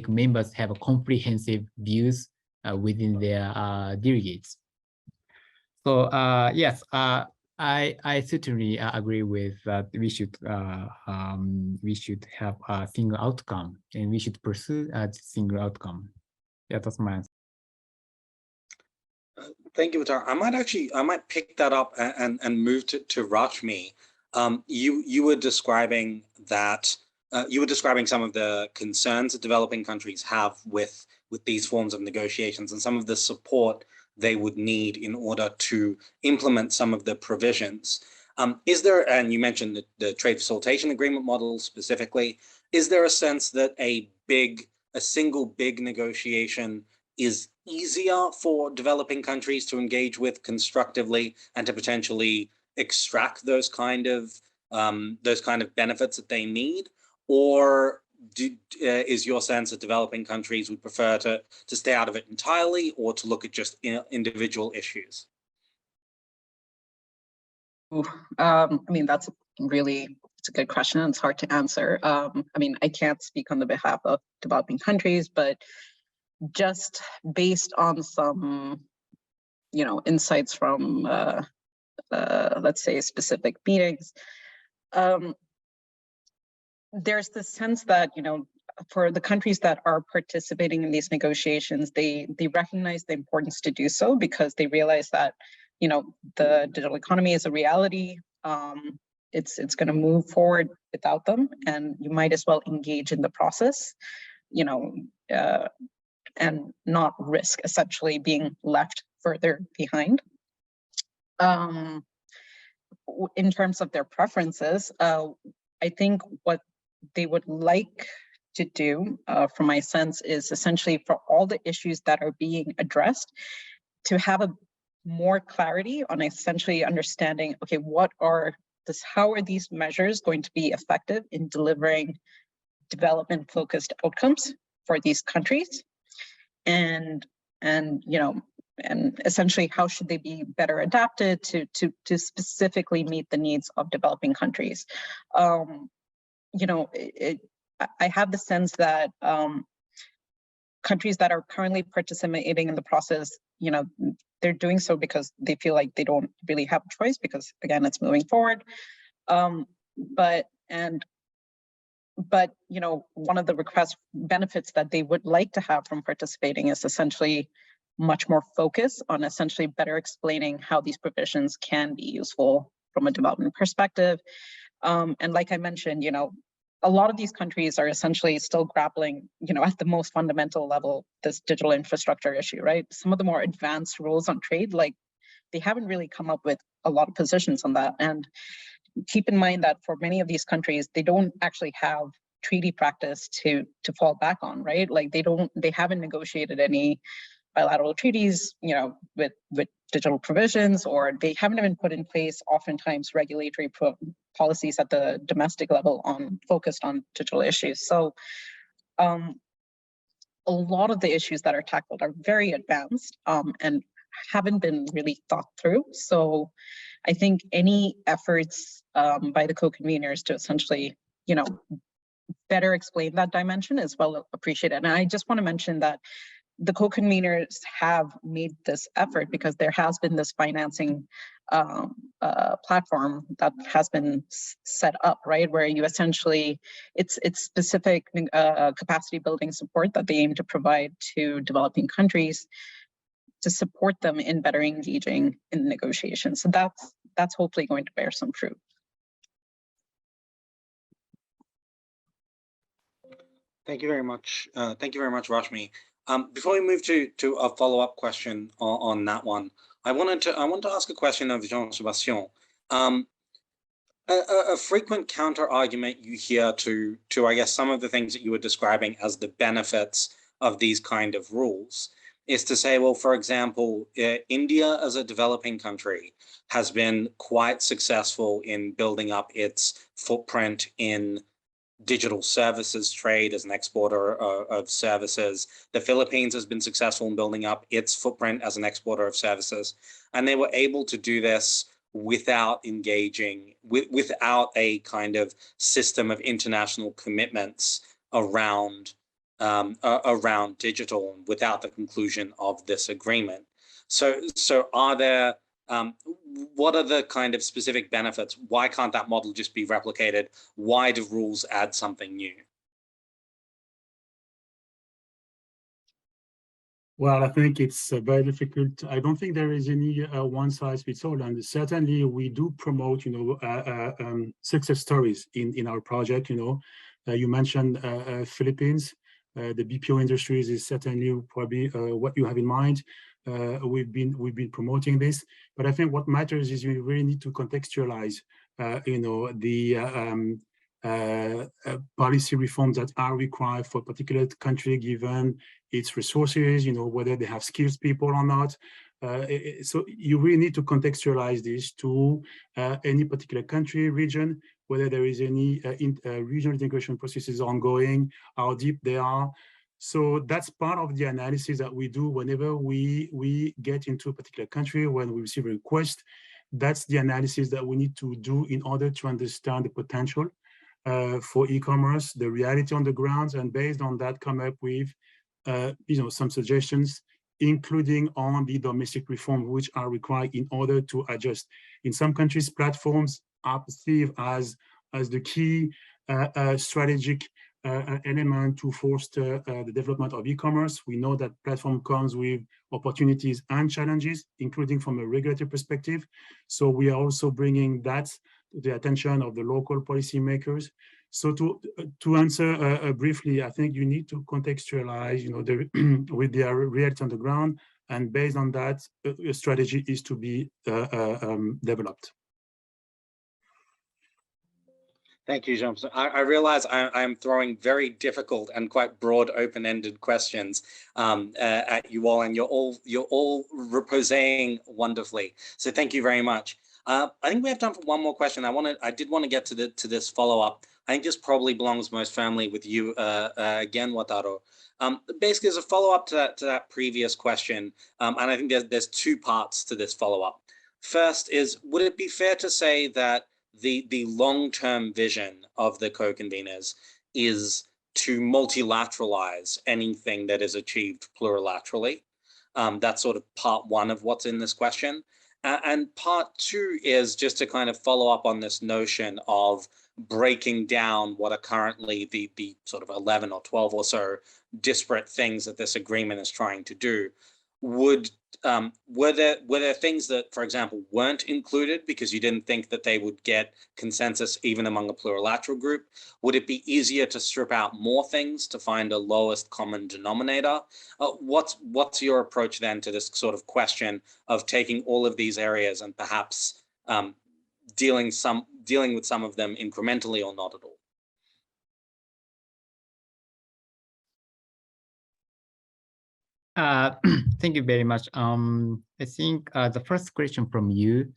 members have a comprehensive views within their delegates. So yes, I certainly agree with that. We should have a single outcome, and we should pursue a single outcome. Yeah, that's my answer. Thank you, Wataru. I might pick that up and move to Rashmi. You were describing that some of the concerns that developing countries have with these forms of negotiations and some of the support they would need in order to implement some of the provisions. Is there, and you mentioned the trade facilitation agreement model specifically, is there a sense that a single big negotiation is easier for developing countries to engage with constructively and to potentially extract those kind of benefits that they need? Or is your sense that developing countries would prefer to stay out of it entirely, or to look at just individual issues? I mean, it's a good question. It's hard to answer. I mean, I can't speak on the behalf of developing countries, but just based on some, insights from, let's say, specific meetings, there's the sense that, for the countries that are participating in these negotiations, they recognize the importance to do so, because they realize that, the digital economy is a reality. It's going to move forward without them, and you might as well engage in the process, and not risk essentially being left further behind. In terms of their preferences, I think what they would like to do, from my sense, is essentially for all the issues that are being addressed, to have a more clarity on essentially understanding, okay, how are these measures going to be effective in delivering development-focused outcomes for these countries, and essentially how should they be better adapted to specifically meet the needs of developing countries. I have the sense that countries that are currently participating in the process, they're doing so because they feel like they don't really have a choice, because again, it's moving forward. But one of the benefits that they would like to have from participating is essentially much more focus on essentially better explaining how these provisions can be useful from a development perspective. And like I mentioned, a lot of these countries are essentially still grappling, at the most fundamental level, this digital infrastructure issue, right? Some of the more advanced rules on trade, they haven't really come up with a lot of positions on that. And keep in mind that for many of these countries, they don't actually have treaty practice to fall back on, right? They haven't negotiated any bilateral treaties, with digital provisions, or they haven't even put in place oftentimes regulatory policies at the domestic level focused on digital issues. So a lot of the issues that are tackled are very advanced, and haven't been really thought through. So I think any efforts by the co-conveners to essentially, better explain that dimension is well appreciated. And I just want to mention that the co-conveners have made this effort because there has been this financing platform that has been set up, right, where you essentially, it's specific capacity building support that they aim to provide to developing countries to support them in better engaging in negotiations. So that's hopefully going to bear some fruit. Thank you very much. Thank you very much, Rashmi. Before we move to a follow-up question on that one, I want to ask a question of Jean-Sébastien. A frequent counter argument you hear to I guess some of the things that you were describing as the benefits of these kind of rules is to say, well, for example, India as a developing country has been quite successful in building up its footprint in digital services trade as an exporter of services. The Philippines has been successful in building up its footprint as an exporter of services. And they were able to do this without engaging, without a kind of system of international commitments around digital, without the conclusion of this agreement. So are there, what are the kind of specific benefits? Why can't that model just be replicated? Why do rules add something new? Well, I think it's very difficult. I don't think there is any one size fits all, and certainly we do promote, success stories in our project. You mentioned Philippines. The BPO industries is certainly probably what you have in mind. We've been promoting this, but I think what matters is we really need to contextualize, the policy reforms that are required for a particular country given its resources, whether they have skilled people or not, So you really need to contextualize this to any particular country, region, whether there is any regional integration processes ongoing, how deep they are. So that's part of the analysis that we do whenever we get into a particular country, when we receive a request. That's the analysis that we need to do in order to understand the potential for e-commerce, the reality on the ground, and based on that, come up with some suggestions, including on the domestic reform, which are required in order to adjust. In some countries, platforms are perceived as the key strategic element to foster the development of e-commerce. We know that platform comes with opportunities and challenges, including from a regulatory perspective. So we are also bringing that to the attention of the local policymakers. So to answer briefly, I think you need to contextualize, with the reality on the ground, and based on that, a strategy is to be developed. Thank you, Jean. I realize I'm throwing very difficult and quite broad, open-ended questions at you all, and you're all reposing wonderfully. So thank you very much. I think we have time for one more question. I did want to get to this follow-up. I think this probably belongs most firmly with you again, Wataru. Basically, as a follow-up to that previous question, and I think there's two parts to this follow-up. First is, would it be fair to say that the long-term vision of the co-conveners is to multilateralize anything that is achieved plurilaterally? That's sort of part one of what's in this question. And part two is just to kind of follow up on this notion of breaking down what are currently the sort of 11 or 12 or so disparate things that this agreement is trying to do. Were there things that, for example, weren't included because you didn't think that they would get consensus even among a plurilateral group? Would it be easier to strip out more things to find a lowest common denominator? What's your approach then to this sort of question of taking all of these areas and perhaps dealing with some of them incrementally or not at all? Thank you very much. I think the first question from you.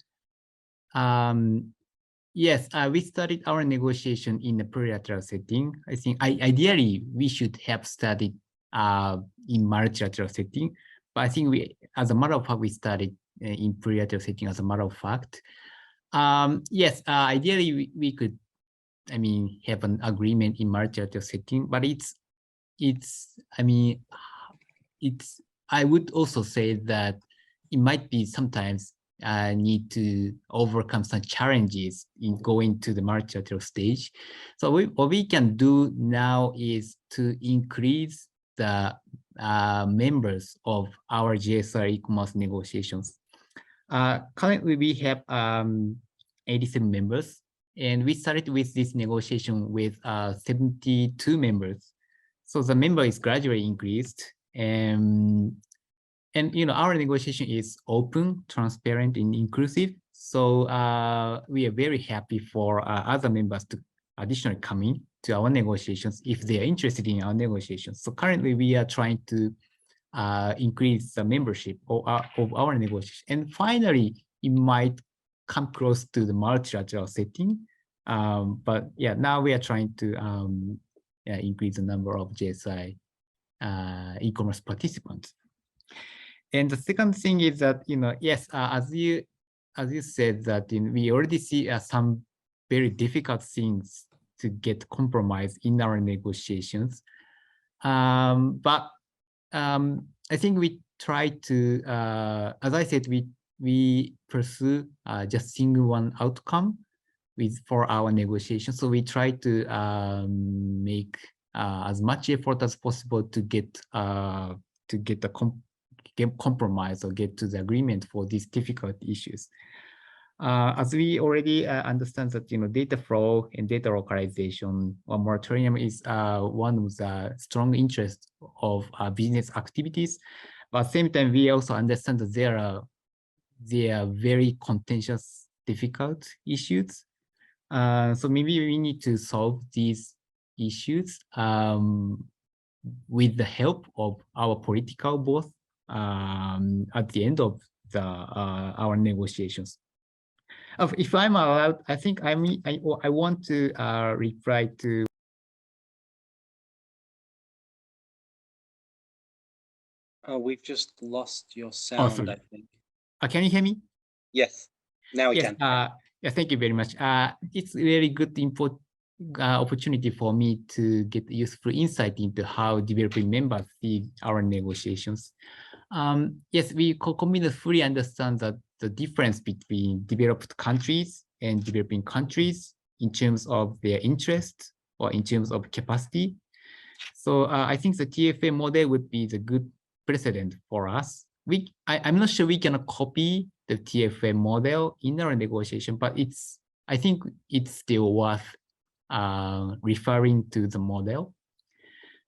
Yes, we started our negotiation in a plurilateral setting. I think ideally we should have started in multilateral setting, but I think as a matter of fact, we started in plurilateral setting as a matter of fact. Yes, ideally we could, have an agreement in multilateral setting, but I would also say that it might be sometimes need to overcome some challenges in going to the multilateral stage. So what we can do now is to increase the members of our GSR e-commerce negotiations. Currently, we have 87 members, and we started with this negotiation with 72 members. So the member is gradually increased. And our negotiation is open, transparent, and inclusive. So we are very happy for other members to additionally come in to our negotiations if they are interested in our negotiations. So currently we are trying to increase the membership of our negotiation. And finally, it might come close to the multilateral setting. But yeah, now we are trying to increase the number of GSI e-commerce participants. And the second thing is that, yes, as you said that we already see some very difficult things to get compromise in our negotiations. But I think we try to, as I said, we pursue just single one outcome for our negotiations. So we try to make as much effort as possible to get compromise or get to the agreement for these difficult issues. As we already understand that data flow and data localization or moratorium is one of the strong interests of business activities. But at the same time, we also understand that there are very contentious, difficult issues. So maybe we need to solve these issues with the help of our political both at the end of our negotiations. If I'm allowed, I think I want to reply to. We've just lost your sound, I think. Can you hear me? Yes, now we Yes. can. Yeah, thank you very much. It's a very good opportunity for me to get useful insight into how developing members see our negotiations. Yes, we commonly fully understand that the difference between developed countries and developing countries in terms of their interest or in terms of capacity. So I think the TFA model would be the good precedent for us. I'm not sure we can copy the TFA model in our negotiation, but I think it's still worth referring to the model.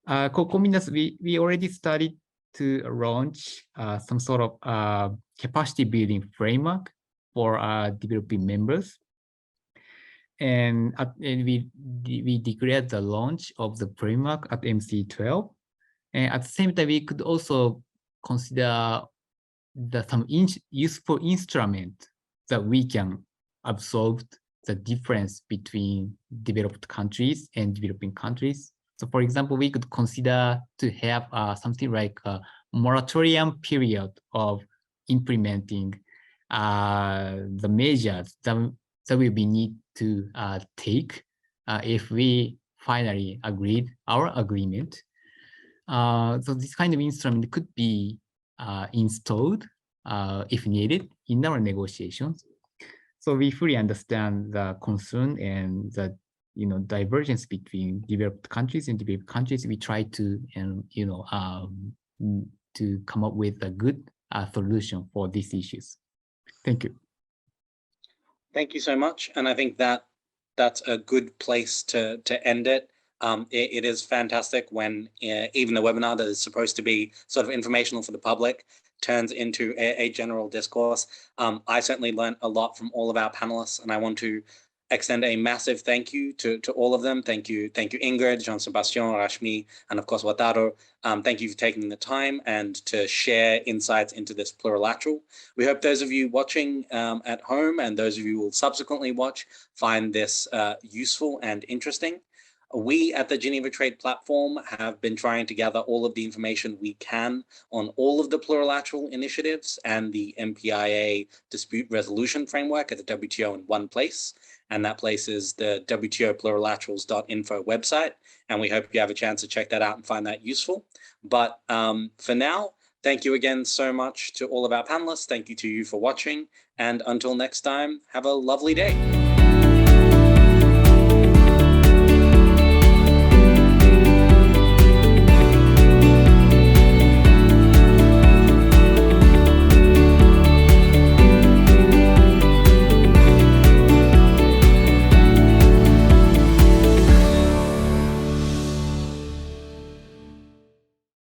Cominus, we already started to launch some sort of capacity building framework for developing members. And we declared the launch of the framework at MC12. And at the same time, we could also consider some useful instrument that we can absorb the difference between developed countries and developing countries. So for example, we could consider to have something like a moratorium period of implementing the measures that we need to take if we finally agreed our agreement. So this kind of instrument could be installed if needed in our negotiations. So we fully understand the concern and the divergence between developed countries and developed countries. We try to to come up with a good solution for these issues. Thank you. Thank you so much, and I think that's a good place to end it. It is fantastic when even a webinar that is supposed to be sort of informational for the public turns into a general discourse. I certainly learned a lot from all of our panelists, and I want to extend a massive thank you to all of them. Thank you, Ingrid, Jean-Sébastien, Rashmi, and of course, Wataru. Thank you for taking the time and to share insights into this plurilateral. We hope those of you watching at home and those of you who will subsequently watch find this useful and interesting. We at the Geneva Trade Platform have been trying to gather all of the information we can on all of the plurilateral initiatives and the MPIA dispute resolution framework at the WTO in one place. And that place is the WTOplurilaterals.info website. And we hope you have a chance to check that out and find that useful. But for now, thank you again so much to all of our panelists. Thank you to you for watching. And until next time, have a lovely day.